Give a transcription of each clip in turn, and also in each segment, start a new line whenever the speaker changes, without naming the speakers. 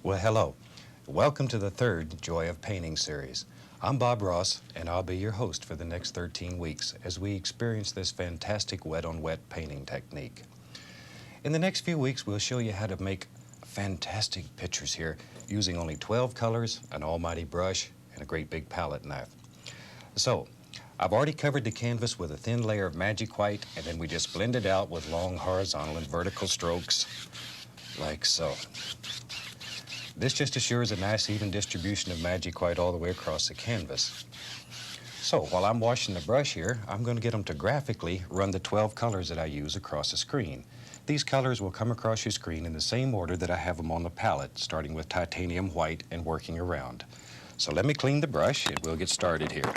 Well, hello. Welcome to the third Joy of Painting series. I'm Bob Ross, and I'll be your host for the next 13 weeks as we experience this fantastic wet-on-wet painting technique. In the next few weeks, we'll show you how to make fantastic pictures here using only 12 colors, an almighty brush, and a great big palette knife. So, I've already covered the canvas with a thin layer of magic white, and then we just blend it out with long horizontal and vertical strokes, like so. This just assures a nice even distribution of magic white all the way across the canvas. So while I'm washing the brush here, I'm going to get them to graphically run the 12 colors that I use across the screen. These colors will come across your screen in the same order that I have them on the palette, starting with titanium white and working around. So let me clean the brush and we'll get started here.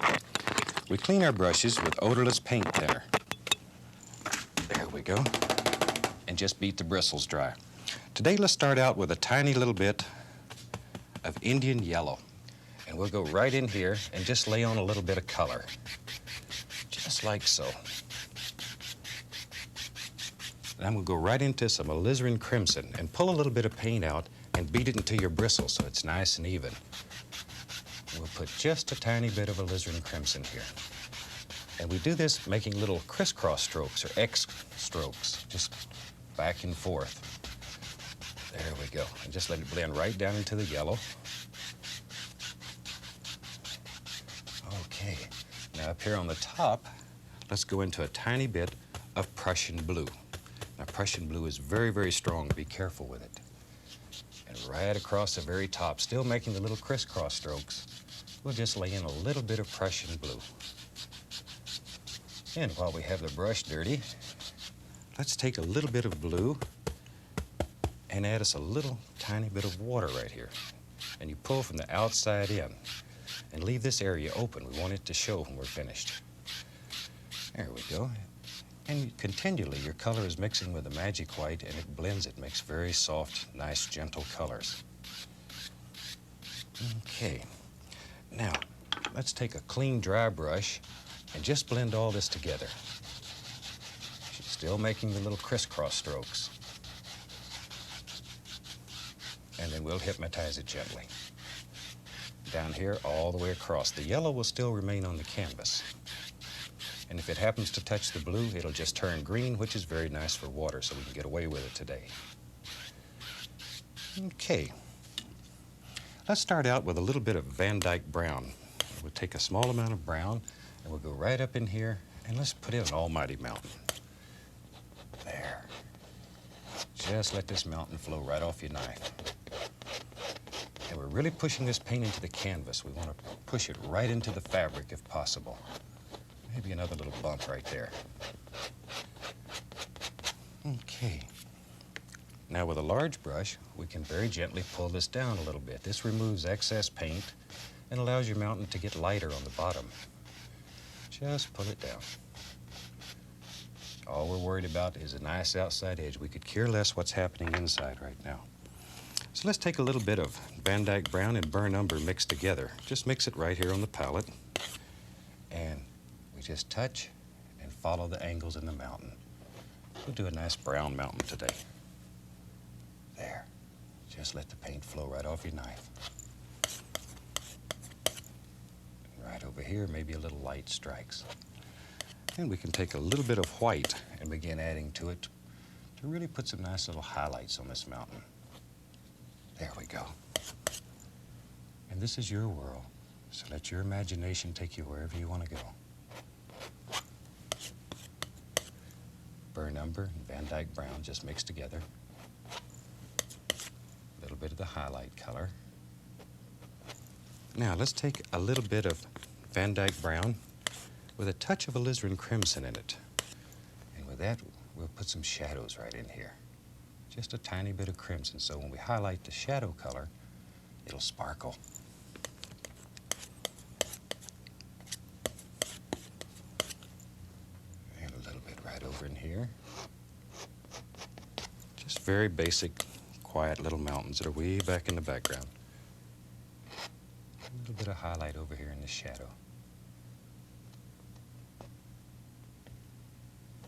We clean our brushes with odorless paint thinner. There we go. And just beat the bristles dry. Today let's start out with a tiny little bit of Indian yellow. And we'll go right in here and just lay on a little bit of color. Just like so. And I'm going to go right into some alizarin crimson and pull a little bit of paint out and beat it into your bristles so it's nice and even. We'll put just a tiny bit of alizarin crimson here. And we do this making little crisscross strokes or X strokes, just back and forth. There we go. And just let it blend right down into the yellow. Okay. Now up here on the top, let's go into a tiny bit of Prussian blue. Now Prussian blue is very, very strong. Be careful with it. And right across the very top, still making the little crisscross strokes, we'll just lay in a little bit of Prussian blue. And while we have the brush dirty, let's take a little bit of blue and add us a little tiny bit of water right here. And you pull from the outside in and leave this area open. We want it to show when we're finished. There we go. And continually your color is mixing with the magic white and it blends it, makes very soft, nice, gentle colors. Okay. Now, let's take a clean, dry brush and just blend all this together. She's still making the little crisscross strokes. And then we'll hypnotize it gently. Down here, all the way across. The yellow will still remain on the canvas. And if it happens to touch the blue, it'll just turn green, which is very nice for water, so we can get away with it today. Okay. Let's start out with a little bit of Van Dyke brown. We'll take a small amount of brown, and we'll go right up in here, and let's put in an almighty mountain. There. Just let this mountain flow right off your knife. And we're really pushing this paint into the canvas. We want to push it right into the fabric if possible. Maybe another little bump right there. Okay. Now with a large brush, we can very gently pull this down a little bit. This removes excess paint and allows your mountain to get lighter on the bottom. Just pull it down. All we're worried about is a nice outside edge. We could care less what's happening inside right now. So let's take a little bit of Van Dyke brown and burnt umber mixed together. Just mix it right here on the palette. And we just touch and follow the angles in the mountain. We'll do a nice brown mountain today. There. Just let the paint flow right off your knife. Right over here, maybe a little light strikes. And we can take a little bit of white and begin adding to it to really put some nice little highlights on this mountain. There we go. And this is your world, so let your imagination take you wherever you want to go. Burnt umber and Van Dyke brown just mixed together. A little bit of the highlight color. Now let's take a little bit of Van Dyke brown with a touch of alizarin crimson in it. And with that, we'll put some shadows right in here. Just a tiny bit of crimson, so when we highlight the shadow color, it'll sparkle. And a little bit right over in here. Just very basic, quiet little mountains that are way back in the background. A little bit of highlight over here in the shadow.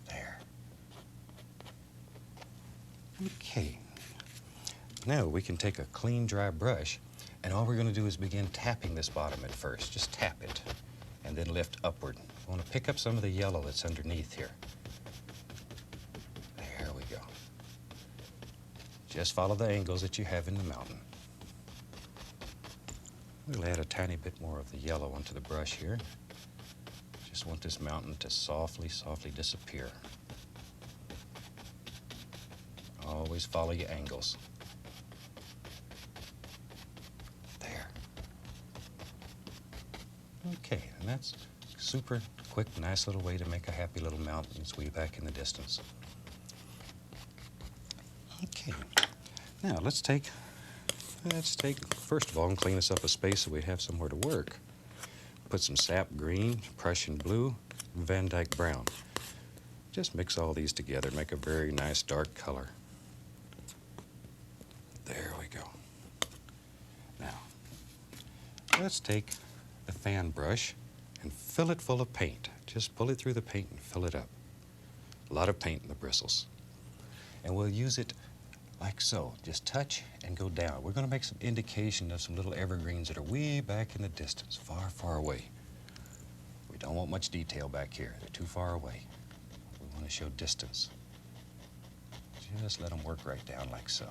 There. Okay. Now we can take a clean, dry brush, and all we're going to do is begin tapping this bottom at first. Just tap it, and then lift upward. I want to pick up some of the yellow that's underneath here. There we go. Just follow the angles that you have in the mountain. We'll add a tiny bit more of the yellow onto the brush here. Just want this mountain to softly, softly disappear. Always follow your angles. There. Okay, and that's super quick, nice little way to make a happy little mountain. It's way back in the distance. Okay, now let's take, first of all, and clean this up a space so we have somewhere to work. Put some sap green, Prussian blue, and Van Dyke brown. Just mix all these together, make a very nice dark color. There we go. Now, let's take the fan brush and fill it full of paint. Just pull it through the paint and fill it up. A lot of paint in the bristles. And we'll use it like so. Just touch and go down. We're going to make some indication of some little evergreens that are way back in the distance, far, far away. We don't want much detail back here. They're too far away. We want to show distance. Just let them work right down like so.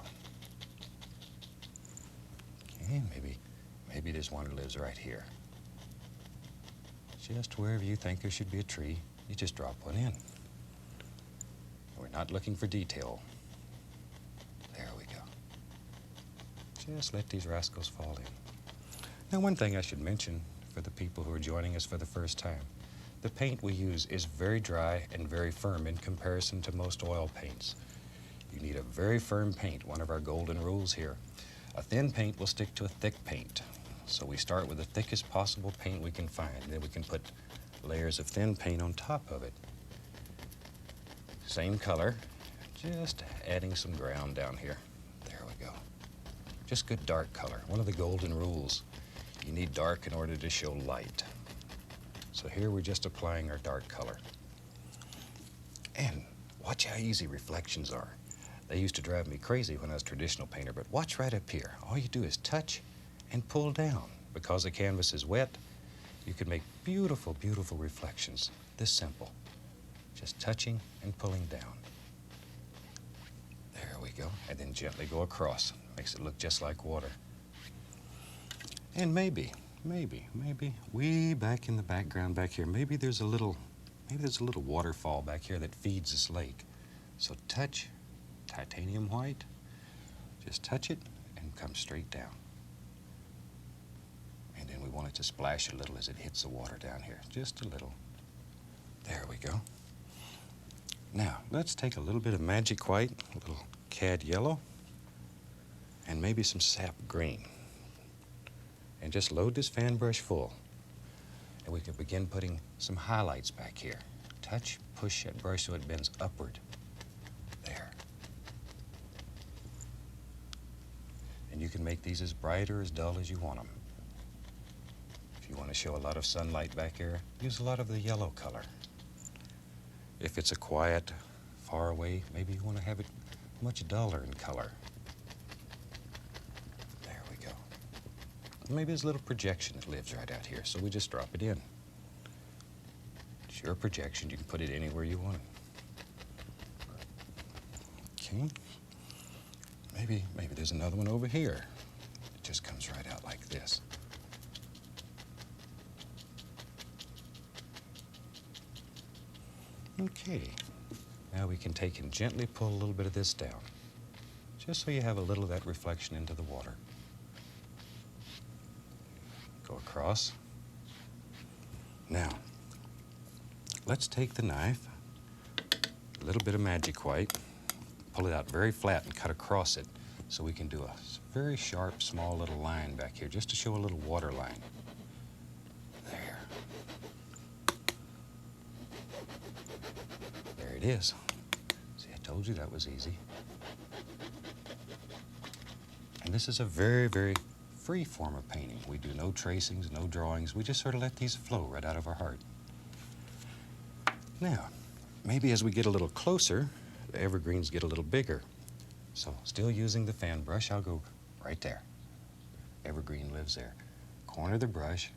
Okay, maybe there's one who lives right here. Just wherever you think there should be a tree, you just drop one in. We're not looking for detail. There we go. Just let these rascals fall in. Now, one thing I should mention for the people who are joining us for the first time, the paint we use is very dry and very firm in comparison to most oil paints. You need a very firm paint, one of our golden rules here. A thin paint will stick to a thick paint. So we start with the thickest possible paint we can find. Then we can put layers of thin paint on top of it. Same color, just adding some ground down here. There we go. Just good dark color. One of the golden rules. You need dark in order to show light. So here we're just applying our dark color. And watch how easy reflections are. They used to drive me crazy when I was a traditional painter, but watch right up here. All you do is touch and pull down. Because the canvas is wet, you can make beautiful, beautiful reflections. This simple. Just touching and pulling down. There we go. And then gently go across. Makes it look just like water. And maybe, way back in the background back here, maybe there's a little waterfall back here that feeds this lake. So touch titanium white, just touch it and come straight down. And then we want it to splash a little as it hits the water down here, just a little. There we go. Now, let's take a little bit of magic white, a little cad yellow, and maybe some sap green. And just load this fan brush full. And we can begin putting some highlights back here. Touch, push that brush so it bends upward. There. And you can make these as bright or as dull as you want them. If you want to show a lot of sunlight back here, use a lot of the yellow color. If it's a quiet, far away, maybe you want to have it much duller in color. There we go. Maybe there's a little projection that lives right out here, so we just drop it in. It's your projection. You can put it anywhere you want it. Okay. Maybe there's another one over here. It just comes right out like this. Okay. Now we can take and gently pull a little bit of this down, just so you have a little of that reflection into the water. Go across. Now, let's take the knife, a little bit of magic white, pull it out very flat and cut across it so we can do a very sharp, small little line back here, just to show a little water line. There. There it is. See, I told you that was easy. And this is a very, very free form of painting. We do no tracings, no drawings. We just sort of let these flow right out of our heart. Now, maybe as we get a little closer, the evergreens get a little bigger. So still using the fan brush, I'll go right there. Evergreen lives there. Corner the brush,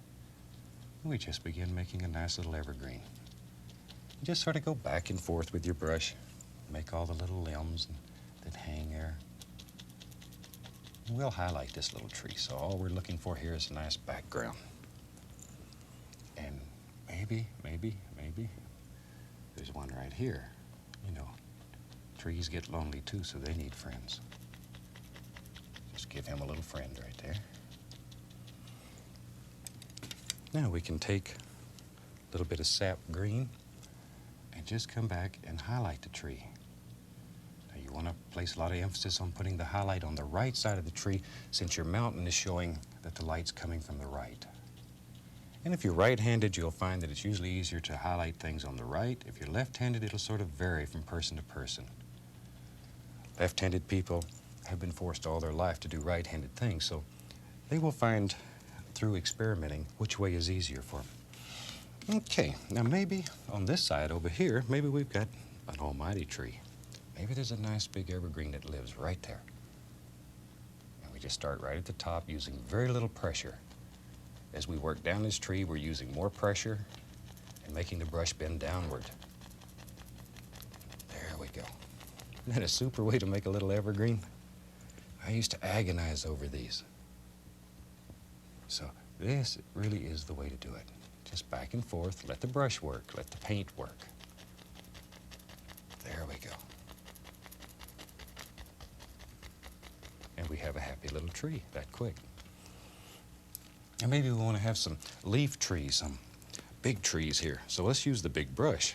and we just begin making a nice little evergreen. You just sort of go back and forth with your brush, make all the little limbs that hang there. And we'll highlight this little tree, so all we're looking for here is a nice background. And maybe, there's one right here. You know, trees get lonely too, so they need friends. Just give him a little friend right there. Now we can take a little bit of sap green and just come back and highlight the tree. Now you want to place a lot of emphasis on putting the highlight on the right side of the tree, since your mountain is showing that the light's coming from the right. And if you're right-handed, you'll find that it's usually easier to highlight things on the right. If you're left-handed, it'll sort of vary from person to person. Left-handed people have been forced all their life to do right-handed things, so they will find through experimenting which way is easier for them. Okay, now maybe on this side over here, maybe we've got an almighty tree. Maybe there's a nice big evergreen that lives right there. And we just start right at the top using very little pressure. As we work down this tree, we're using more pressure and making the brush bend downward. There we go. Isn't that a super way to make a little evergreen? I used to agonize over these. So this really is the way to do it. Just back and forth, let the brush work, let the paint work. There we go. And we have a happy little tree that quick. And maybe we want to have some leaf trees, some big trees here. So let's use the big brush.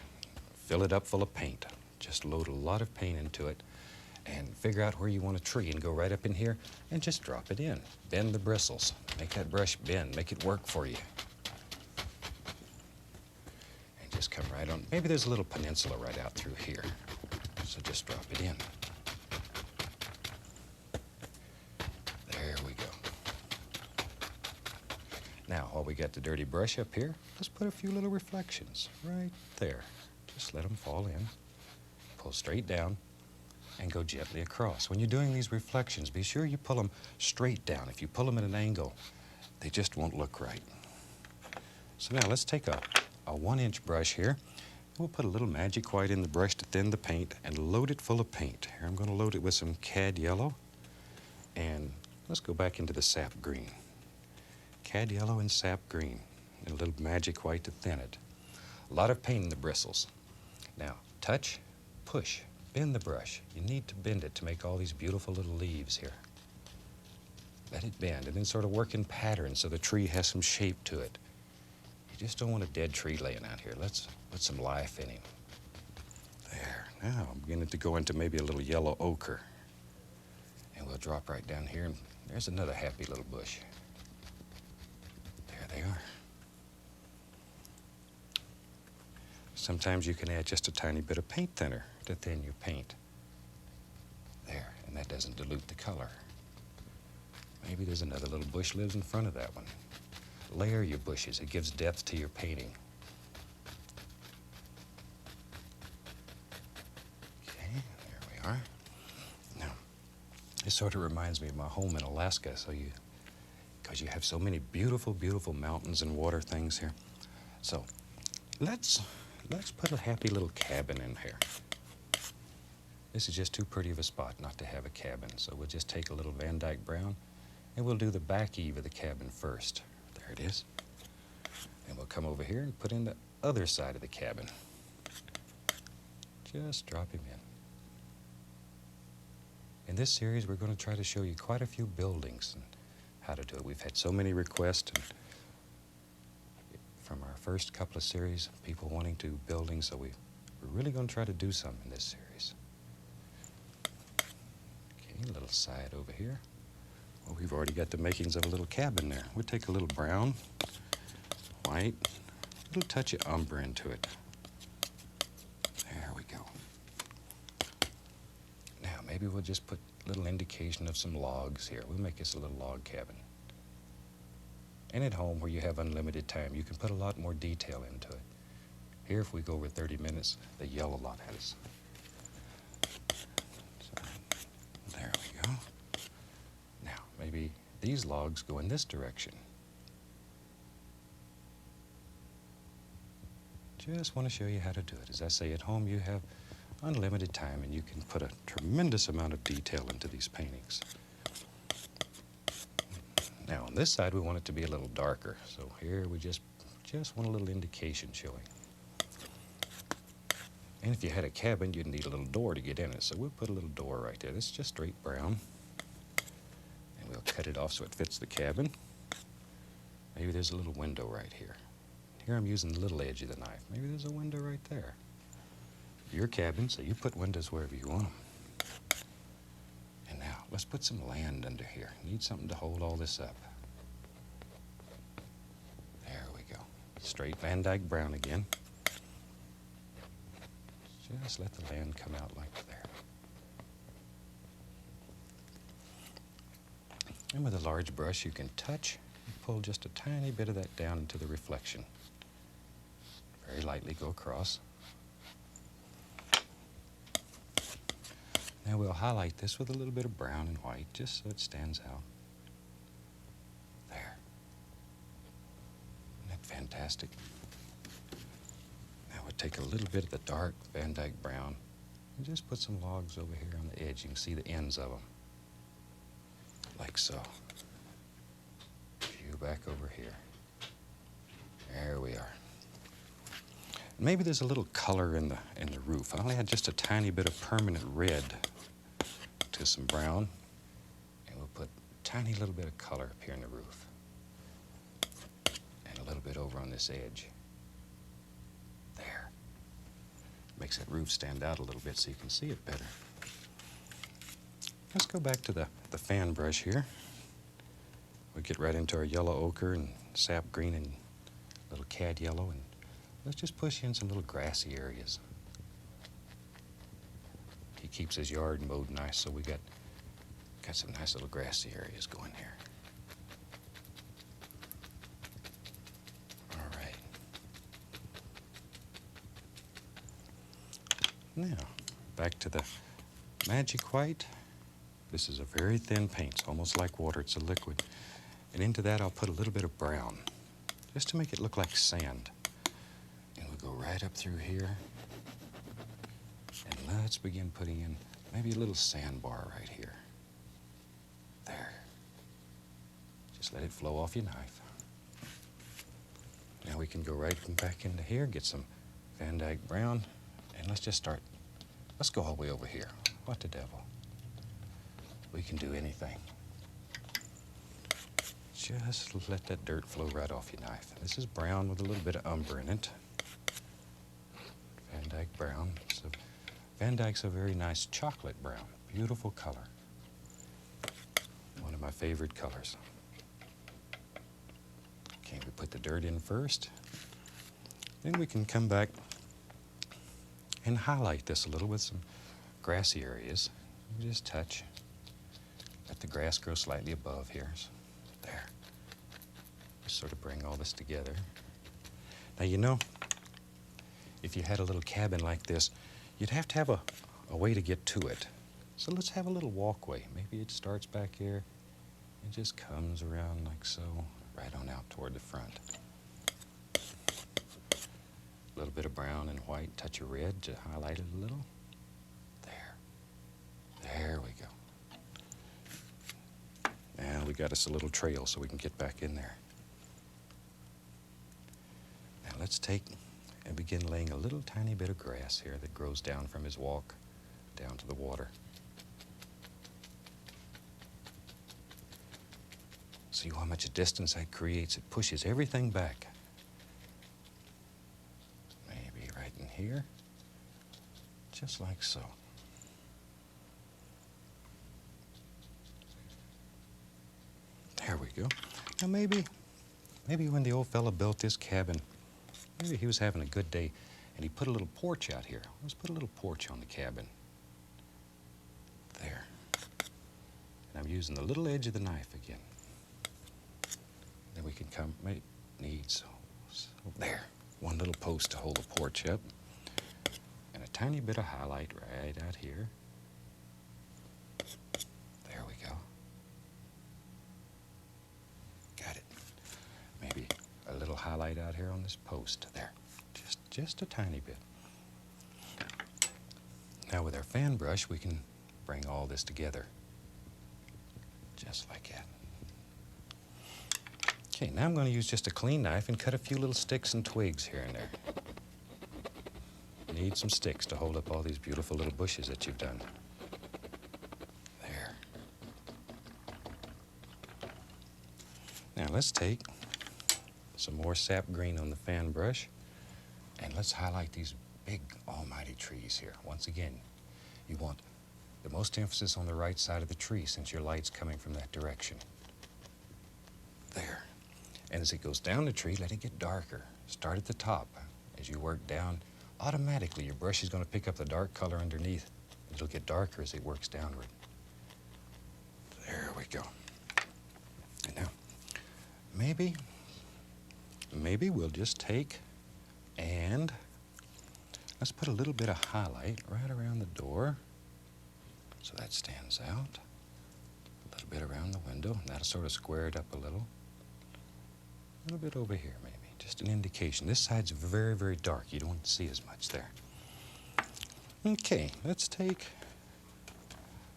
Fill it up full of paint. Just load a lot of paint into it and figure out where you want a tree and go right up in here and just drop it in. Bend the bristles. Make that brush bend. Make it work for you. And just come right on. Maybe there's a little peninsula right out through here. So just drop it in. There we go. Now, while we got the dirty brush up here, let's put a few little reflections right there. Just let them fall in. Pull straight down and go gently across. When you're doing these reflections, be sure you pull them straight down. If you pull them at an angle, they just won't look right. So now let's take a 1-inch brush here. We'll put a little magic white in the brush to thin the paint and load it full of paint. Here I'm going to load it with some cad yellow, and let's go back into the sap green. Cad yellow and sap green, and a little magic white to thin it. A lot of paint in the bristles. Now, touch, push, bend the brush. You need to bend it to make all these beautiful little leaves here. Let it bend, and then sort of work in patterns so the tree has some shape to it. You just don't want a dead tree laying out here. Let's put some life in him. There. Now I'm beginning to go into maybe a little yellow ochre. And we'll drop right down here, and there's another happy little bush. There they are. Sometimes you can add just a tiny bit of paint thinner to thin your paint. There, and that doesn't dilute the color. Maybe there's another little bush lives in front of that one. Layer your bushes. It gives depth to your painting. Okay, there we are. Now, this sort of reminds me of my home in Alaska, because you have so many beautiful, beautiful mountains and water things here. So let's put a happy little cabin in here. This is just too pretty of a spot not to have a cabin, so we'll just take a little Van Dyke brown and we'll do the back eave of the cabin first. There it is. And we'll come over here and put in the other side of the cabin. Just drop him in. In this series, we're going to try to show you quite a few buildings and how to do it. We've had so many requests from our first couple of series, people wanting to do buildings, so we're really going to try to do some in this series. Okay, a little side over here. Well, we've already got the makings of a little cabin there. We'll take a little brown, white, a little touch of umber into it. There we go. Now, maybe we'll just put a little indication of some logs here. We'll make this a little log cabin. And at home, where you have unlimited time, you can put a lot more detail into it. Here, if we go over 30 minutes, they yell a lot at us. So, these logs go in this direction. Just want to show you how to do it. As I say, at home you have unlimited time and you can put a tremendous amount of detail into these paintings. Now on this side we want it to be a little darker, so here we just want a little indication showing. And if you had a cabin, you'd need a little door to get in it, so we'll put a little door right there. This is just straight brown. And we'll cut it off so it fits the cabin. Maybe there's a little window right here. Here I'm using the little edge of the knife. Maybe there's a window right there. Your cabin, so you put windows wherever you want them. And now, let's put some land under here. Need something to hold all this up. There we go. Straight Van Dyke brown again. Just let the land come out like there. And with a large brush you can touch and pull just a tiny bit of that down into the reflection. Very lightly go across. Now we'll highlight this with a little bit of brown and white just so it stands out. There. Isn't that fantastic? Now we'll take a little bit of the dark Van Dyke brown and just put some logs over here on the edge. You can see the ends of them, like so. A few back over here. There we are. Maybe there's a little color in the roof. I only had just a tiny bit of permanent red to some brown, and we'll put a tiny little bit of color up here in the roof, and a little bit over on this edge. There. Makes that roof stand out a little bit so you can see it better. Let's go back to the fan brush here. We'll get right into our yellow ochre and sap green and little cad yellow, and let's just push in some little grassy areas. He keeps his yard mowed nice, so we got some nice little grassy areas going here. All right. Now, back to the magic white. This is a very thin paint. It's almost like water. It's a liquid. And into that I'll put a little bit of brown, just to make it look like sand. And we'll go right up through here. And let's begin putting in maybe a little sandbar right here. There. Just let it flow off your knife. Now we can go right back into here, get some Van Dyke brown, and let's just start. Let's go all the way over here. What the devil? We can do anything. Just let that dirt flow right off your knife. This is brown with a little bit of umber in it. Van Dyke brown. So Van Dyke's a very nice chocolate brown. Beautiful color. One of my favorite colors. Okay, we put the dirt in first. Then we can come back and highlight this a little with some grassy areas. Just touch. Let the grass grow slightly above here. So there. Just sort of bring all this together. Now, you know, if you had a little cabin like this, you'd have to have a way to get to it. So let's have a little walkway. Maybe it starts back here and just comes around like so, right on out toward the front. A little bit of brown and white, touch of red to highlight it a little. There. There we go. Now we got us a little trail so we can get back in there. Now let's take and begin laying a little tiny bit of grass here that grows down from his walk down to the water. See how much distance that creates? It pushes everything back. Maybe right in here, just like so. There we go. Now maybe when the old fella built this cabin, maybe he was having a good day and he put a little porch out here. Let's put a little porch on the cabin. There. And I'm using the little edge of the knife again. Then we can come, so there. One little post to hold the porch up. And a tiny bit of highlight right out here. There we go. light out here on this post. There, just a tiny bit. Now with our fan brush, we can bring all this together, just like that. Okay, now I'm going to use just a clean knife and cut a few little sticks and twigs here and there. Need some sticks to hold up all these beautiful little bushes that you've done. There. Now let's take some more sap green on the fan brush and let's highlight these big almighty trees here. Once again, you want the most emphasis on the right side of the tree since your light's coming from that direction. There. And as it goes down the tree, let it get darker. Start at the top. As you work down, automatically your brush is going to pick up the dark color underneath. It'll get darker as it works downward. There we go. And now, maybe we'll just take and let's put a little bit of highlight right around the door so that stands out. A little bit around the window, and that'll sort of square it up a little. A little bit over here, maybe. Just an indication. This side's very, very dark. You don't see as much there. Okay, let's take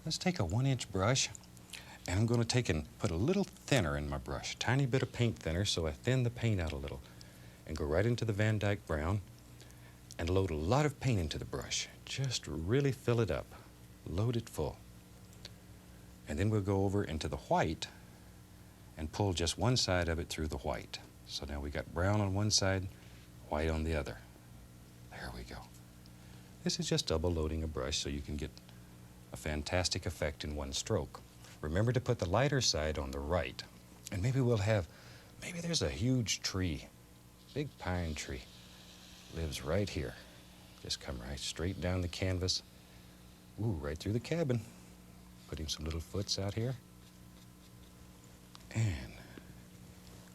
a 1-inch brush, and I'm going to take and put a little thinner in my brush. Tiny bit of paint thinner, so I thin the paint out a little. And go right into the Van Dyke brown and load a lot of paint into the brush. Just really fill it up. Load it full. And then we'll go over into the white and pull just one side of it through the white. So now we got brown on one side, white on the other. There we go. This is just double loading a brush so you can get a fantastic effect in one stroke. Remember to put the lighter side on the right. And maybe there's a huge tree, big pine tree, lives right here. Just come right straight down the canvas. Ooh, right through the cabin. Put him some little foots out here. And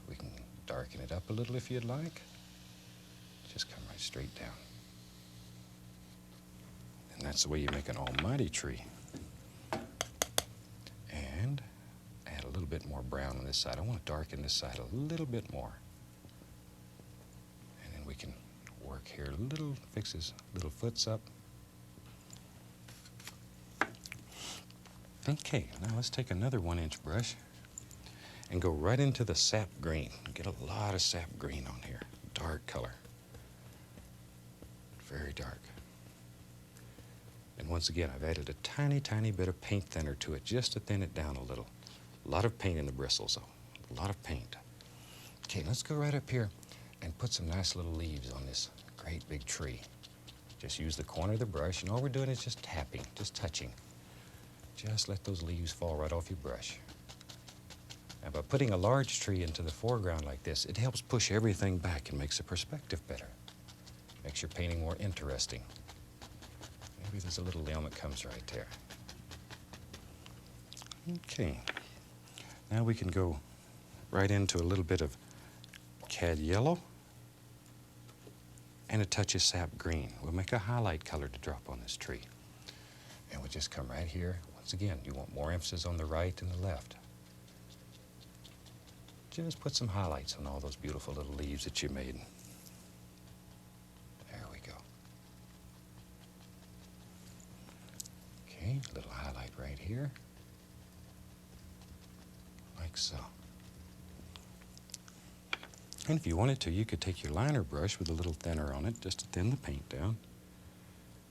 we can darken it up a little if you'd like. Just come right straight down. And that's the way you make an almighty tree. And add a little bit more brown on this side. I want to darken this side a little bit more. And then we can work here a little, fix his little foots up. Okay, now let's take another 1-inch brush and go right into the sap green. Get a lot of sap green on here. Dark color. Very dark. And once again, I've added a tiny, tiny bit of paint thinner to it just to thin it down a little. A lot of paint in the bristles, though. A lot of paint. Okay, let's go right up here and put some nice little leaves on this great big tree. Just use the corner of the brush, and all we're doing is just tapping, just touching. Just let those leaves fall right off your brush. And by putting a large tree into the foreground like this, it helps push everything back and makes the perspective better. Makes your painting more interesting. Maybe there's a little limb that comes right there. Okay. Now we can go right into a little bit of cad yellow and a touch of sap green. We'll make a highlight color to drop on this tree. And we'll just come right here. Once again, you want more emphasis on the right and the left. Just put some highlights on all those beautiful little leaves that you made. There we go. Okay, a little highlight right here. Like so. And if you wanted to, you could take your liner brush with a little thinner on it, just to thin the paint down.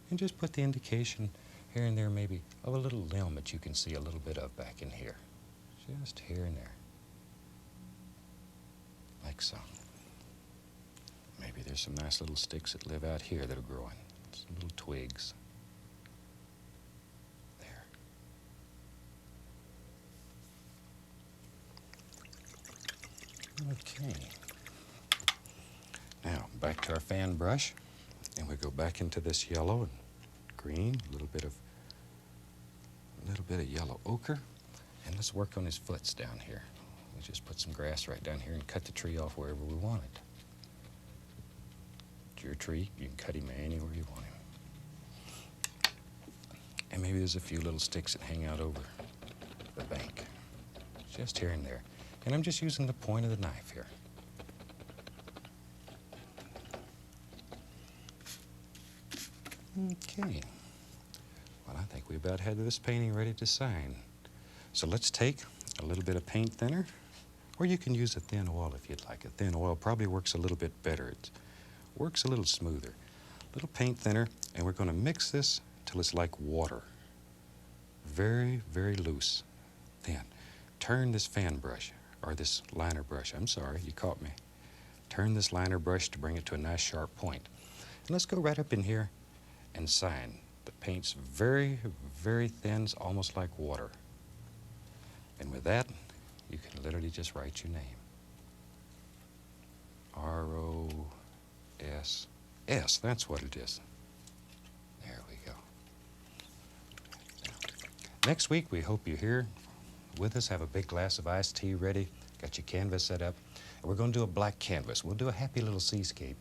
And just put the indication here and there maybe of a little limb that you can see a little bit of back in here. Just here and there. Like so. Maybe there's some nice little sticks that live out here that are growing. Some little twigs. There. Okay. Now, back to our fan brush. And we go back into this yellow and green, a little bit of yellow ochre. And let's work on his foots down here. We'll just put some grass right down here and cut the tree off wherever we want it. It's your tree. You can cut him anywhere you want him. And maybe there's a few little sticks that hang out over the bank. Just here and there. And I'm just using the point of the knife here. Okay. Well, I think we about had this painting ready to sign. So let's take a little bit of paint thinner, or you can use a thin oil if you'd like. A thin oil probably works a little bit better. It works a little smoother. A little paint thinner, and we're going to mix this till it's like water. Very, very loose. Then turn this fan brush, or this liner brush. I'm sorry, you caught me. Turn this liner brush to bring it to a nice sharp point. And let's go right up in here and sign. The paint's very, very thin, it's almost like water. And with that, you can literally just write your name. R-O-S-S, that's what it is. There we go. Next week, we hope you're here with us. Have a big glass of iced tea ready. Got your canvas set up. And we're going to do a black canvas. We'll do a happy little seascape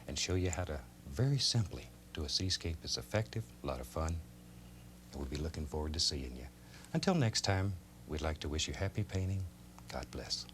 and show you how to very simply do a seascape. It's effective, a lot of fun, and we'll be looking forward to seeing you. Until next time, we'd like to wish you happy painting. God bless.